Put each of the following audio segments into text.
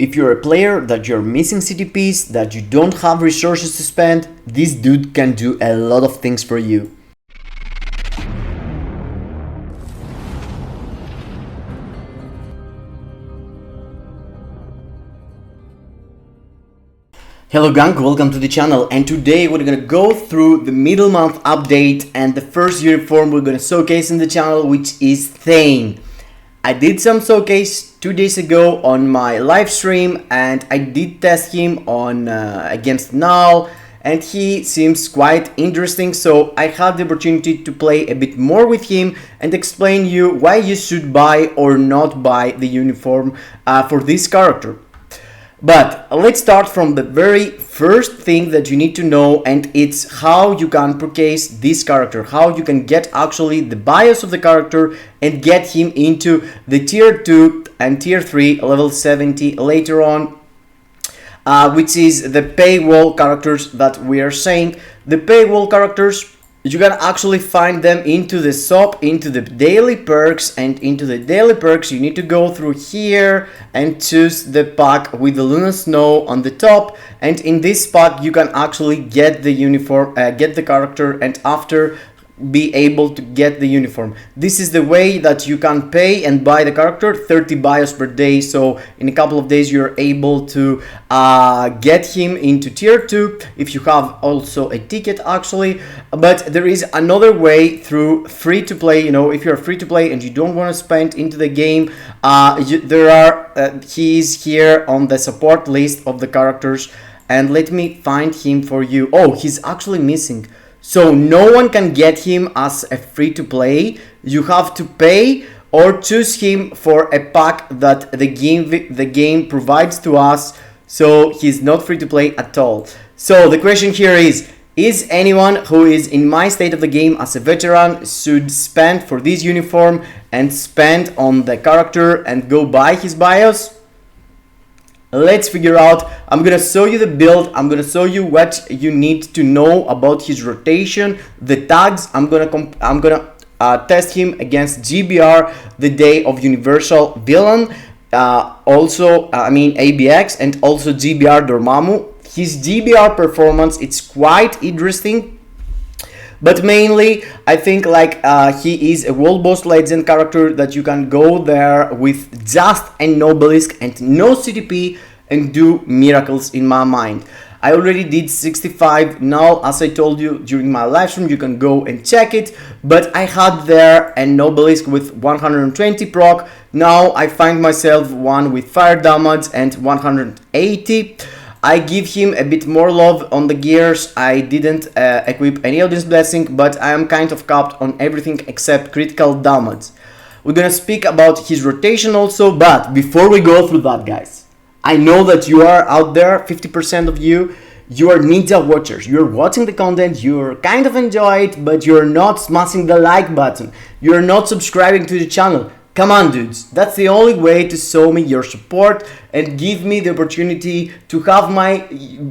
If you're a player that you're missing CTPs, that you don't have resources to spend, this dude can do a lot of things for you. Hello gang, welcome to the channel, and today we're gonna go through the middle month update and the first uniform we're gonna showcase in the channel, which is THANE. I did some showcase 2 days ago on my live stream, and I did test him on against Null, and he seems quite interesting, so I had the opportunity to play a bit more with him and explain you why you should buy or not buy the uniform for this character. But let's start from the very first thing that you need to know, and it's how you can purchase this character, how you can get actually the BIOS of the character and get him into the tier 2 and tier 3 level 70 later on, which is the paywall characters that we are saying. The paywall characters, you can actually find them into the shop, into the daily perks, and into the daily perks you need to go through here and choose the pack with the Luna Snow on the top, and in this pack you can actually get the uniform, get the character, and after be able to get the uniform. This is the way that you can pay and buy the character, 30 BIOS per day, so in a couple of days you're able to get him into tier 2 if you have also a ticket actually. But there is another way through free to play. You know, if you're free to play and you don't want to spend into the game, he is here on the support list of the characters, and let me find him for you. Oh, he's actually missing. So no one can get him as a free to play. You have to pay or choose him for a pack that the game provides to us. So he's not free to play at all. So the question here is anyone who is in my state of the game as a veteran should spend for this uniform and spend on the character and go buy his BIOS? Let's figure out. I'm gonna show you the build. I'm gonna show you what you need to know about his rotation, the tags. I'm gonna test him against GBR, the day of Universal Villain, ABX, and also GBR Dormammu. His GBR performance, it's quite interesting. But mainly, I think he is a world boss legend character that you can go there with just an obelisk and no CTP and do miracles in my mind. I already did 65 now, as I told you during my live stream, you can go and check it. But I had there an obelisk with 120 proc. Now I find myself one with fire damage and 180. I give him a bit more love on the gears. I didn't equip any audience blessing, but I am kind of capped on everything except critical damage. We're gonna speak about his rotation also, but before we go through that, guys, I know that you are out there, 50% of you are ninja watchers. You're watching the content, you're kind of enjoy it, but you're not smashing the like button. You're not subscribing to the channel. Come on, dudes, that's the only way to show me your support and give me the opportunity to have my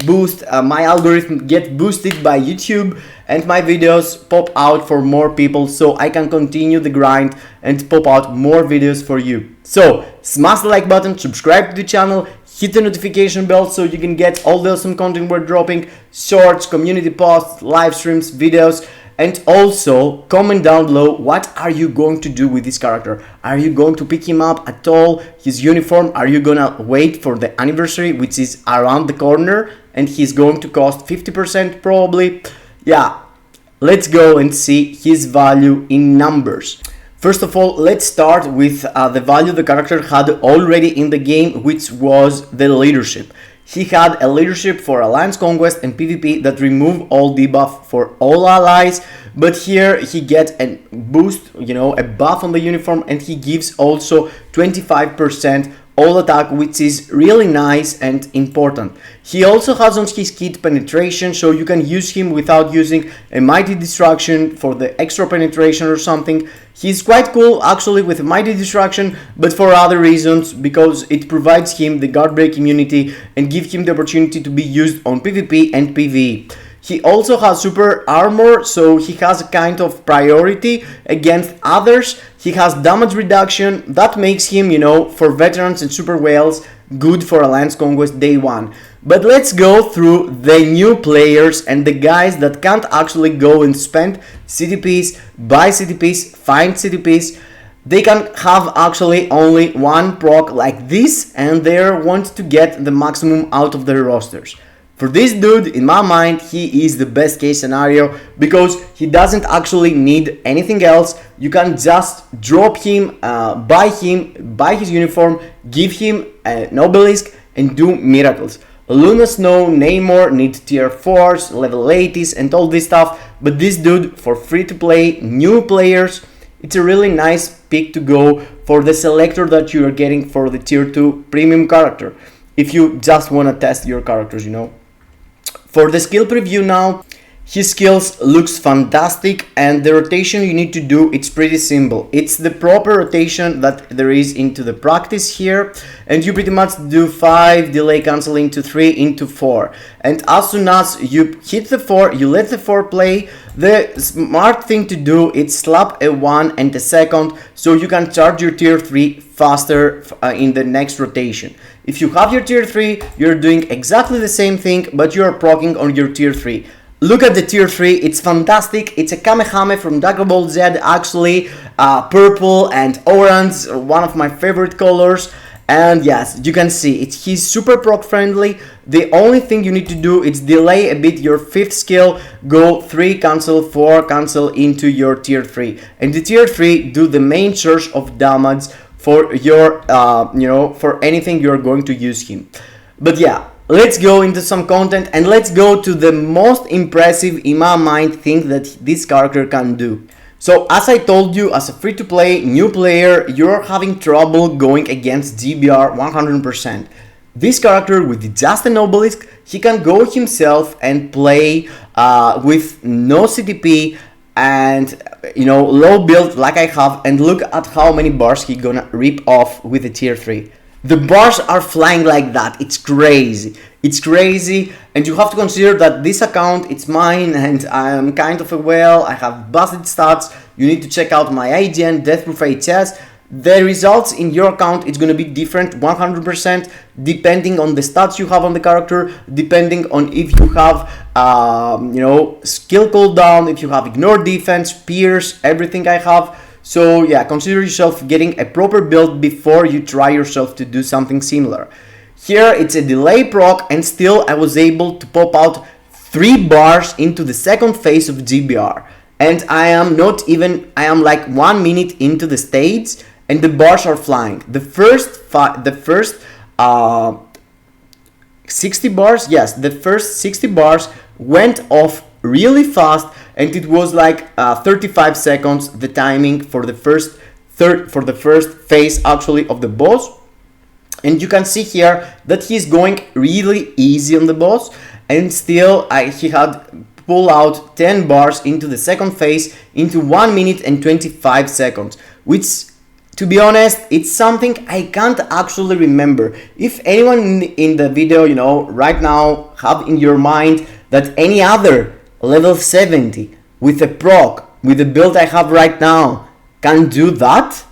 boost, my algorithm get boosted by YouTube and my videos pop out for more people, so I can continue the grind and pop out more videos for you. So smash the like button, subscribe to the channel, hit the notification bell so you can get all the awesome content we're dropping, shorts, community posts, live streams, videos. And also comment down below, what are you going to do with this character? Are you going to pick him up at all? His uniform, are you gonna wait for the anniversary, which is around the corner and he's going to cost 50% probably? Yeah, let's go and see his value in numbers. First of all, let's start with the value the character had already in the game, which was the leadership. He had a leadership for Alliance Conquest and PvP that remove all debuff for all allies, but here he gets a boost, you know, a buff on the uniform, and he gives also 25% all attack, which is really nice and important. He also has on his kit penetration, so you can use him without using a mighty destruction for the extra penetration or something. He's quite cool actually with mighty destruction, but for other reasons, because it provides him the guard break immunity and gives him the opportunity to be used on PvP and PvE. He also has super armor, so he has a kind of priority against others. He has damage reduction, that makes him, you know, for veterans and super whales, good for a Lance Conquest day 1. But let's go through the new players and the guys that can't actually go and spend CTPs, buy CTPs, find CTPs. They can have actually only one proc like this, and they want to get the maximum out of their rosters. For this dude, in my mind, he is the best case scenario because he doesn't actually need anything else. You can just drop him, buy his uniform, give him an obelisk, and do miracles. Luna Snow, Namor need tier 4s, level 80s, and all this stuff, but this dude, for free to play, new players, it's a really nice pick to go for the selector that you are getting for the tier 2 premium character, if you just want to test your characters, you know. For the skill preview now, his skills looks fantastic, and the rotation you need to do, it's pretty simple. It's the proper rotation that there is into the practice here, and you pretty much do 5, delay cancel into 3, into 4. And as soon as you hit the 4, you let the 4 play. The smart thing to do is slap a 1 and a second, so you can charge your tier 3 faster in the next rotation. If you have your tier 3, you're doing exactly the same thing, but you're proccing on your tier 3. Look at the tier 3, it's fantastic. It's a Kamehame from Dragon Ball Z, actually, purple and orange, one of my favorite colors. And yes, you can see he's super proc friendly. The only thing you need to do is delay a bit your 5th skill, go 3 cancel, 4 cancel into your tier 3. And the tier 3 do the main source of damage for your, for anything you're going to use him. But yeah, let's go into some content and let's go to the most impressive, in my mind, thing that this character can do. So as I told you, as a free-to-play new player, you're having trouble going against GBR 100%. This character with just an obelisk, he can go himself and play with no CTP and low build like I have, and look at how many bars he gonna rip off with the tier 3. The bars are flying like that. It's crazy. It's crazy, and you have to consider that this account, it's mine, and I am kind of a whale. I have busted stats. You need to check out my IGN, Deathproof HS. The results in your account, it's going to be different 100% depending on the stats you have on the character, depending on if you have skill cooldown, if you have ignore defense, pierce, everything I have. So yeah, consider yourself getting a proper build before you try yourself to do something similar. Here it's a delay proc, and still I was able to pop out 3 bars into the second phase of GBR. And I am like 1 minute into the stage, and the bars are flying. The first 60 bars, yes, the first 60 bars went off really fast, and it was like 35 seconds the timing for the first phase actually of the boss. And you can see here that he's going really easy on the boss, and still he had pull out 10 bars into the second phase into 1 minute and 25 seconds, which, to be honest, it's something I can't actually remember. If anyone in the video, right now have in your mind that any other level 70 with a proc, with the build I have right now, can do that,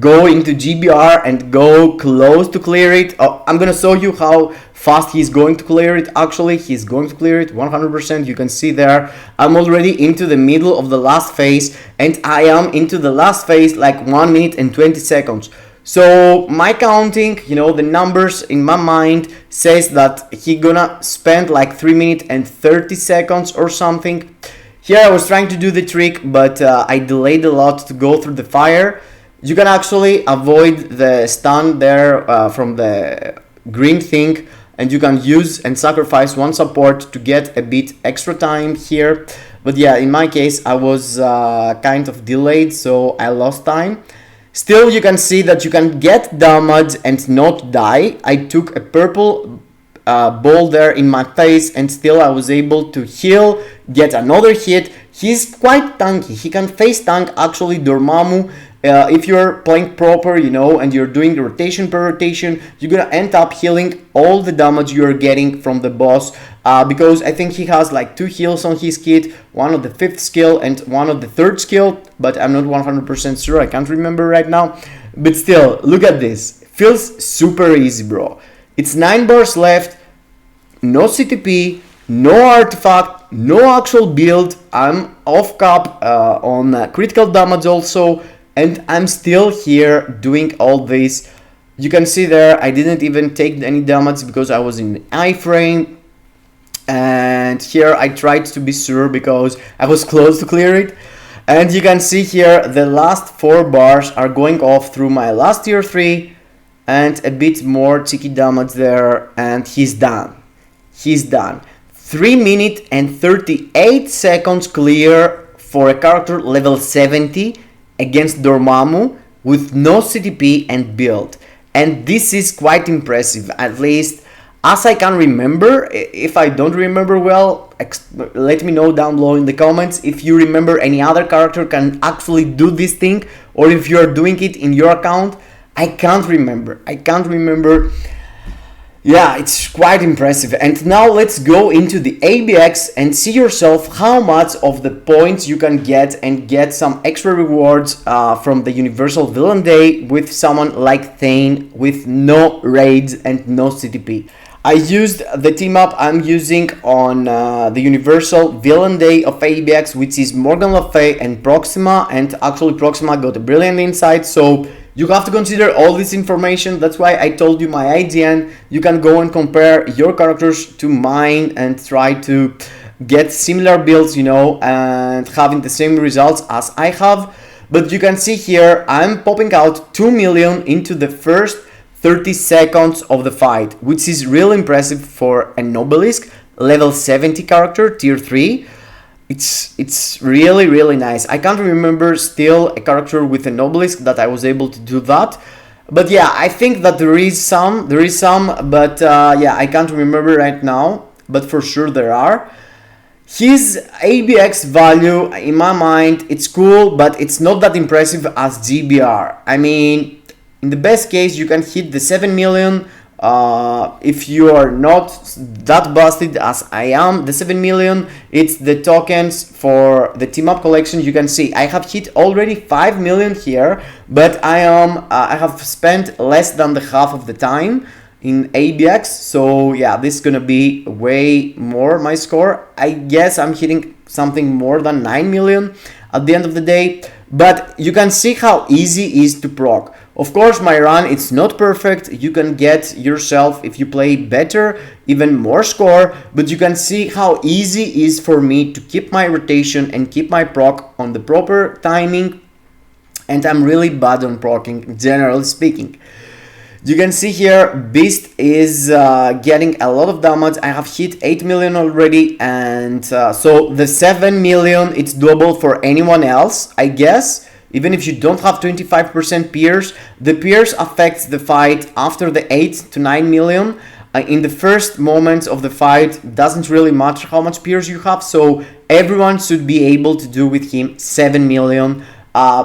go into GBR and go close to clear it. I'm gonna show you how fast he's going to clear it. Actually, he's going to clear it 100%. You can see there I'm already into the middle of the last phase, and I am into the last phase like 1 minute and 20 seconds. So my counting, the numbers in my mind says that he gonna spend like 3 minutes and 30 seconds or something. Here I was trying to do the trick, but I delayed a lot to go through the fire. You can actually avoid the stun there from the green thing, and you can use and sacrifice 1 support to get a bit extra time here. But yeah, in my case I was kind of delayed, so I lost time. Still, you can see that you can get damage and not die. I took a purple ball there in my face, and still I was able to heal, get another hit. He's quite tanky. He can face tank actually Dormammu. If you're playing proper, and you're doing the rotation per rotation, you're gonna end up healing all the damage you're getting from the boss, because I think he has like 2 heals on his kit, one of the 5th skill and one of the 3rd skill, but I'm not 100% sure, I can't remember right now. But still, look at this, feels super easy, bro. It's 9 bars left, no CTP, no artifact, no actual build. I'm off cap on critical damage also, and I'm still here doing all this. You can see there I didn't even take any damage because I was in iframe, and here I tried to be sure because I was close to clear it. And you can see here the last 4 bars are going off through my last tier 3 and a bit more cheeky damage there, and he's done. He's done. 3 minutes and 38 seconds clear for a character level 70 against Dormammu with no CTP and build. And this is quite impressive, at least as I can remember. If I don't remember well, let me know down below in the comments if you remember any other character can actually do this thing, or if you are doing it in your account. I can't remember. Yeah, it's quite impressive. And now let's go into the ABX and see yourself how much of the points you can get and get some extra rewards from the Universal Villain Day with someone like Thane with no raids and no CTP. I used the team up I'm using on the Universal Villain Day of ABX, which is Morgan Le Fay and Proxima, and actually Proxima got a brilliant insight, so you have to consider all this information. That's why I told you my IGN. You can go and compare your characters to mine and try to get similar builds, you know, and having the same results as I have. But you can see here I'm popping out 2 million into the first 30 seconds of the fight, which is really impressive for an obelisk level 70 character tier 3. It's really nice. I can't remember still a character with an obelisk that I was able to do that, but yeah, I think that there is some, but yeah, I can't remember right now, but for sure there are. His ABX value, in my mind, it's cool, but it's not that impressive as GBR. I mean, in the best case, you can hit the 7 million. If you are not that busted as I am, the 7 million, it's the tokens for the team up collection. You can see I have hit already 5 million here, but I have spent less than the half of the time in ABX. So yeah, this is gonna be way more my score. I guess I'm hitting something more than 9 million at the end of the day, but you can see how easy it is to proc. Of course, my run, it's not perfect. You can get yourself, if you play better, even more score, but you can see how easy it is for me to keep my rotation and keep my proc on the proper timing, and I'm really bad on procking, generally speaking. You can see here Beast is getting a lot of damage. I have hit 8 million already, and so the 7 million, it's doable for anyone else, I guess. Even if you don't have 25% pierce, the pierce affects the fight after the 8 to 9 million. In the first moments of the fight, doesn't really matter how much pierce you have, so everyone should be able to do with him 7 million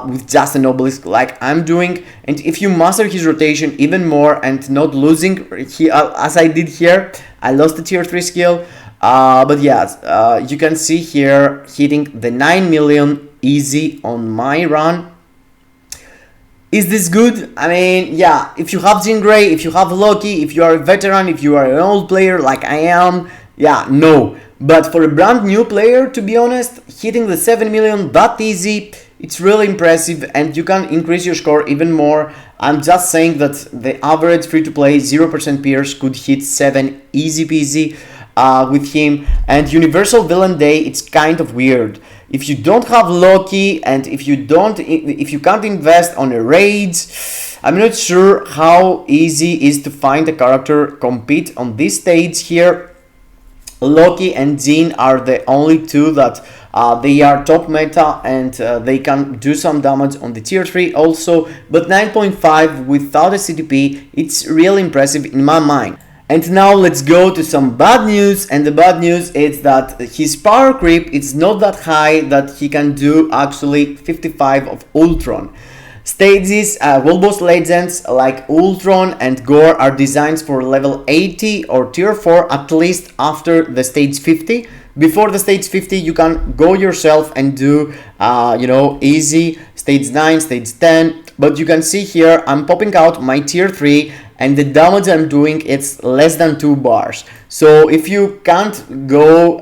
with just an obelisk like I'm doing. And if you master his rotation even more and not losing, as I did here, I lost the tier 3 skill, but yeah, you can see here hitting the 9 million easy on my run. Is this good? I mean, yeah, if you have Jean Grey, if you have Loki, if you are a veteran, if you are an old player like I am, yeah, no. But for a brand new player, to be honest, hitting the 7 million that easy, it's really impressive, and you can increase your score even more. I'm just saying that the average free-to-play 0% pierce could hit 7 easy peasy with him. And Universal Villain Day, it's kind of weird. If you don't have Loki, and if you can't invest on a raid, I'm not sure how easy it is to find a character compete on this stage here. Loki and Jean are the only two that they are top meta, and they can do some damage on the tier 3 also, but 9.5 without a CTP, it's really impressive in my mind. And now let's go to some bad news, and the bad news is that his power creep is not that high that he can do actually 55 of Ultron. Stages, World Boss Legends like Ultron and Gore are designed for level 80 or tier 4 at least after the stage 50. Before the stage 50 you can go yourself and do, you know, easy stage 9, stage 10, but you can see here I'm popping out my tier 3 and the damage I'm doing it's less than 2 bars. So if you can't go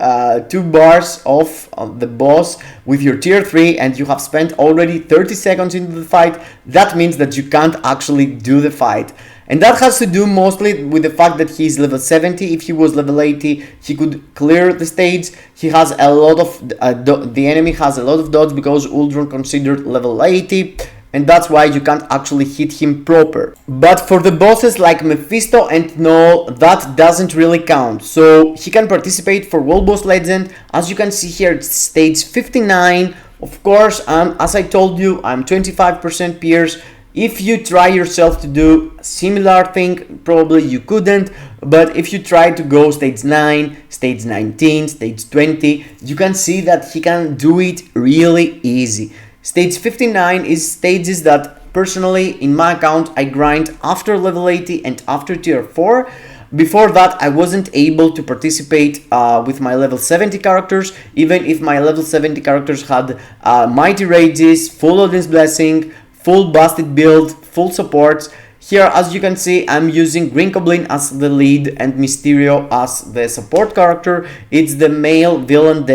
2 bars off the boss with your tier 3 and you have spent already 30 seconds into the fight, that means that you can't actually do the fight. And that has to do mostly with the fact that he's level 70. If he was level 80, he could clear the stage. He has a lot of the enemy has a lot of dodge because Uldron considered level 80, and that's why you can't actually hit him proper. But for the bosses like Mephisto and Null, that doesn't really count. So he can participate for World Boss Legend. As you can see here, it's stage 59. Of course, as I told you, I'm 25% Pierce. If you try yourself to do a similar thing, probably you couldn't, but if you try to go stage 9, stage 19, stage 20, you can see that he can do it really easy. Stage 59 is stages that personally in my account I grind after level 80 and after tier 4. Before that I wasn't able to participate with my level 70 characters, even if my level 70 characters had Mighty Rages, full Odin's Blessing, full busted build, full supports. Here, as you can see, I'm using Green Goblin as the lead and Mysterio as the support character. It's the male villain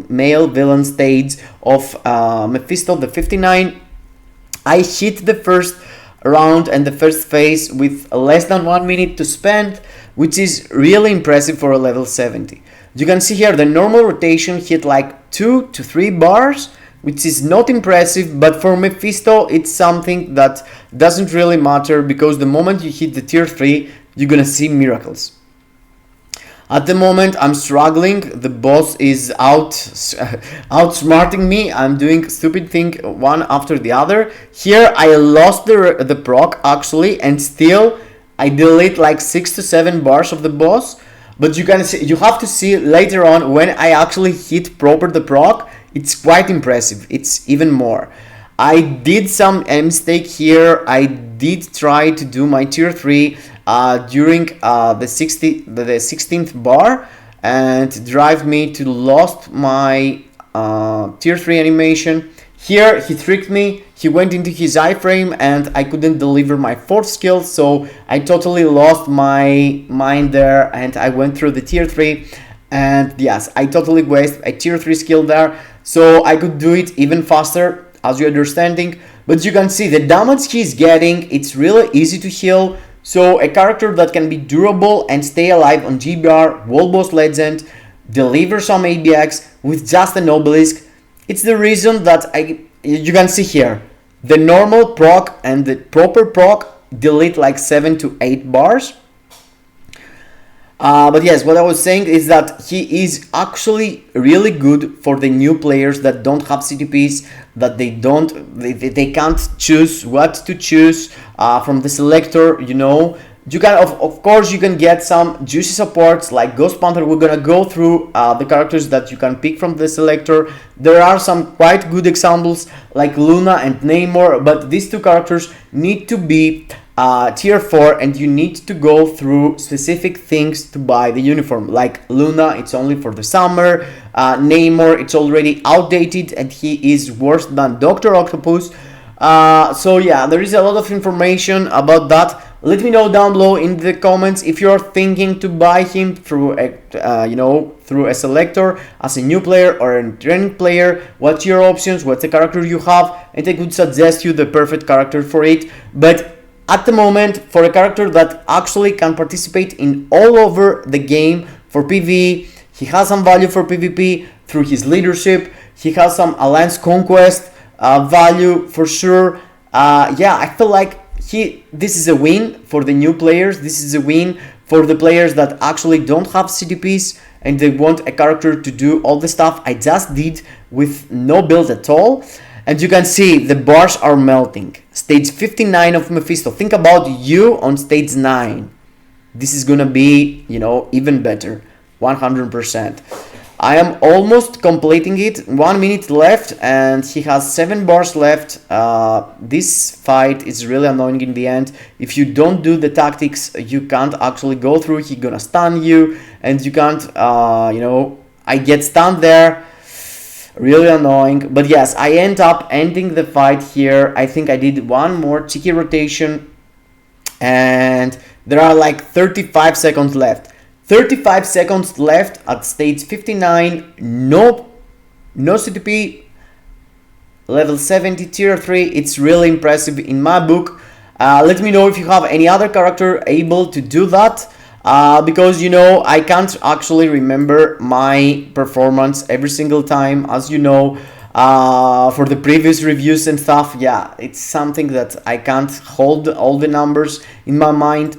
male villain stage of Mephisto, the 59. I hit the first round and the first phase with less than 1 minute to spend, which is really impressive for a level 70. You can see here the normal rotation hit like 2 to 3 bars, which is not impressive, but for Mephisto it's something that doesn't really matter, because the moment you hit the tier 3 you're gonna see miracles. At the moment I'm struggling, the boss is outsmarting me, I'm doing stupid thing one after the other. Here I lost the proc actually, and still I delete like 6 to 7 bars of the boss. But you can see, you have to see later on when I actually hit proper the proc, it's quite impressive. It's even more. I did some mistake here. I did try to do my tier 3 during the 16th bar, and drive me to lost my tier 3 animation. Here he tricked me, he went into his iframe and I couldn't deliver my 4th skill, so I totally lost my mind there and I went through the tier 3, and yes, I totally wasted a tier 3 skill there, so I could do it even faster, as you're understanding. But you can see the damage he's getting, it's really easy to heal, so a character that can be durable and stay alive on GBR, World Boss Legend, deliver some ABX with just an obelisk. It's the reason that you can see here, the normal proc and the proper proc delete like 7 to 8 bars. But yes, what I was saying is that he is actually really good for the new players that don't have CTPs, that they can't choose what to choose from the selector, you know. You can, of course, you can get some juicy supports like Ghost Panther. We're gonna go through the characters that you can pick from the selector. There are some quite good examples like Luna and Namor, but these two characters need to be tier 4, and you need to go through specific things to buy the uniform. Like Luna, it's only for the summer. Namor, it's already outdated and he is worse than Dr. Octopus. So yeah, there is a lot of information about that. Let me know down below in the comments if you're thinking to buy him through a through a selector as a new player or a training player. What's your options? What's the character you have? And I could suggest you the perfect character for it. But at the moment, for a character that actually can participate in all over the game for PvE, he has some value for PvP through his leadership. He has some alliance conquest value for sure. Yeah, I feel like this is a win for the new players. This is a win for the players that actually don't have CTPs and they want a character to do all the stuff I just did with no build at all. And you can see the bars are melting. Stage 59 of Mephisto. Think about you on stage 9. This is gonna be, you know, even better. 100%. I am almost completing it. 1 minute left and he has 7 bars left. This fight is really annoying in the end. If you don't do the tactics, you can't actually go through. He's gonna stun you and you can't, you know, I get stunned there. Really annoying. But yes, I end up ending the fight here. I think I did one more cheeky rotation, and there are like 35 seconds left. 35 seconds left at stage 59. No CTP, level 70, tier 3. It's really impressive in my book. Let me know if you have any other character able to do that. Because you know, I can't actually remember my performance every single time, as you know, for the previous reviews and stuff. Yeah, it's something that I can't hold all the numbers in my mind.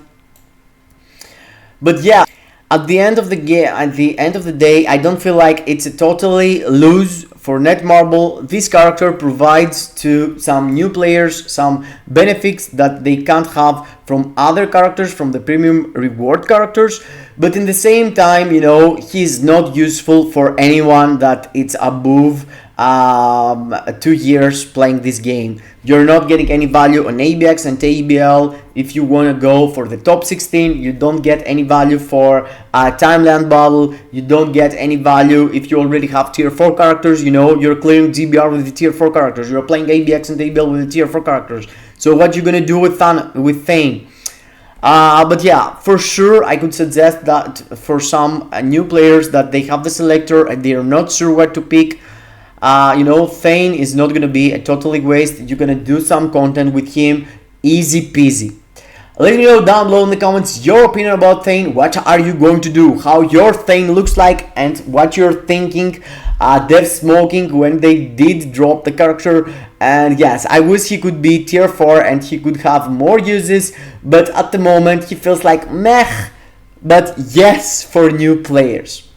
But yeah, at the end of the game, at the end of the day, I don't feel like it's a totally lose for Netmarble. This character provides to some new players some benefits that they can't have from other characters, from the premium reward characters. But in the same time, you know, he's not useful for anyone that it's above 2 years playing this game. You're not getting any value on ABX and ABL. If you want to go for the top 16, you don't get any value for Timeland Battle. You don't get any value if you already have tier 4 characters. You know, you're clearing GBR with the tier 4 characters. You're playing ABX and ABL with the tier 4 characters. So what you gonna do with Thane? But yeah, for sure, I could suggest that for some new players that they have the selector and they are not sure what to pick. You know, Thane is not gonna be a totally waste. You're gonna do some content with him, easy peasy. Let me know down below in the comments your opinion about Thane. What are you going to do? How your Thane looks like and what you're thinking. Dev smoking when they did drop the character. And yes, I wish he could be tier 4 and he could have more uses. But at the moment, he feels like meh. But yes, for new players.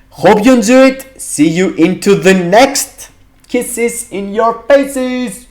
Hope you enjoyed. See you into the next. Kisses in your faces.